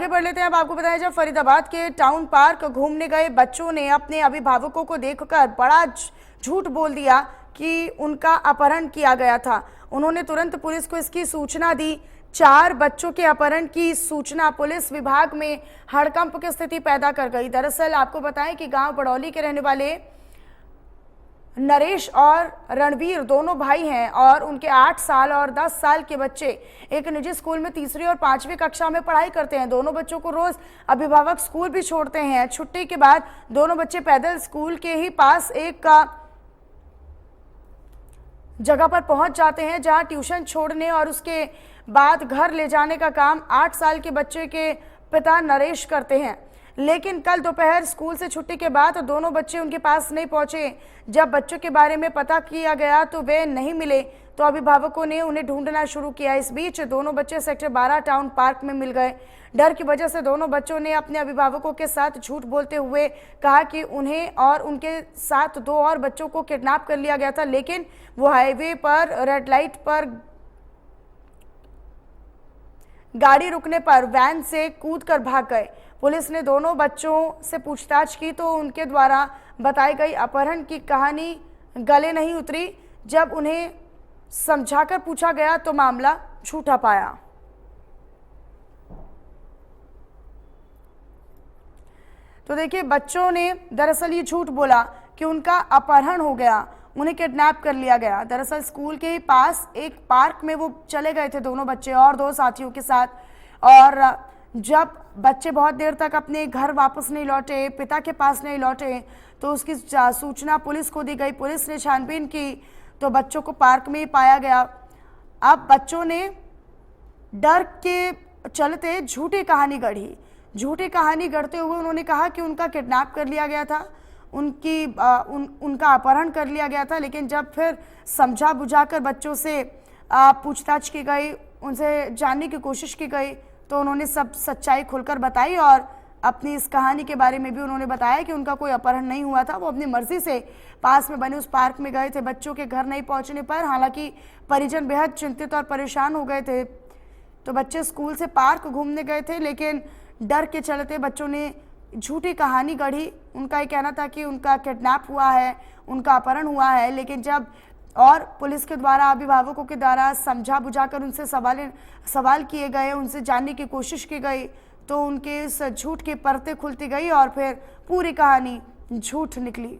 आगे बढ़ लेते हैं। अब आपको बताया जब फरीदाबाद के टाउन पार्क घूमने गए बच्चों ने अपने अभिभावकों को देखकर बड़ा झूठ बोल दिया कि उनका अपहरण किया गया था। उन्होंने तुरंत पुलिस को इसकी सूचना दी। 4 बच्चों के अपहरण की सूचना पुलिस विभाग में हड़कंप की स्थिति पैदा कर गई। दरअसल आपको बताएं कि गांव बड़ौली के रहने वाले नरेश और रणवीर दोनों भाई हैं और उनके 8 साल और 10 साल के बच्चे एक निजी स्कूल में तीसरी और 5वीं कक्षा में पढ़ाई करते हैं। दोनों बच्चों को रोज अभिभावक स्कूल भी छोड़ते हैं। छुट्टी के बाद दोनों बच्चे पैदल स्कूल के ही पास एक जगह पर पहुंच जाते हैं जहां ट्यूशन छोड़ने और उसके बाद घर ले जाने का काम 8 साल के बच्चे के पिता नरेश करते हैं। लेकिन कल दोपहर स्कूल से छुट्टी के बाद दोनों बच्चे उनके पास नहीं पहुंचे। जब बच्चों के बारे में पता किया गया तो वे नहीं मिले, तो अभिभावकों ने उन्हें ढूंढना शुरू किया। इस बीच दोनों बच्चे सेक्टर 12 टाउन पार्क में मिल गए। डर की वजह से दोनों बच्चों ने अपने अभिभावकों के साथ झूठ बोलते हुए कहा कि उन्हें और उनके साथ 2 और बच्चों को किडनैप कर लिया गया था, लेकिन वो हाईवे पर रेड लाइट पर गाड़ी रुकने पर वैन से कूदकर भाग गए। पुलिस ने दोनों बच्चों से पूछताछ की तो उनके द्वारा बताई गई अपहरण की कहानी गले नहीं उतरी। जब उन्हें समझाकर पूछा गया तो मामला झूठा पाया। तो देखिए, बच्चों ने दरअसल ये झूठ बोला कि उनका अपहरण हो गया, उन्हें किडनैप कर लिया गया। दरअसल स्कूल के पास एक पार्क में वो चले गए थे दोनों बच्चे और 2 साथियों के साथ, और जब बच्चे बहुत देर तक अपने घर वापस नहीं लौटे, पिता के पास नहीं लौटे, तो उसकी सूचना पुलिस को दी गई। पुलिस ने छानबीन की तो बच्चों को पार्क में ही पाया गया। अब बच्चों ने डर के चलते झूठी कहानी गढ़ी। झूठी कहानी गढ़ते हुए उन्होंने कहा कि उनका किडनैप कर लिया गया था, उनका अपहरण कर लिया गया था। लेकिन जब फिर समझा बुझाकर बच्चों से पूछताछ की गई, उनसे जानने की कोशिश की गई, तो उन्होंने सब सच्चाई खुलकर बताई और अपनी इस कहानी के बारे में भी उन्होंने बताया कि उनका कोई अपहरण नहीं हुआ था। वो अपनी मर्जी से पास में बने उस पार्क में गए थे बच्चों के घर नहीं पहुंचने पर। हालांकि परिजन बेहद चिंतित और परेशान हो गए थे। तो बच्चे स्कूल से पार्क घूमने गए थे, लेकिन डर के चलते बच्चों ने झूठी कहानी गढ़ी। उनका ये कहना था कि उनका किडनैप हुआ है, उनका अपहरण हुआ है। लेकिन जब और पुलिस के द्वारा अभिभावकों के द्वारा समझा बुझाकर उनसे सवाल किए गए, उनसे जानने की कोशिश की गई, तो उनके इस झूठ की परतें खुलती गई और फिर पूरी कहानी झूठ निकली।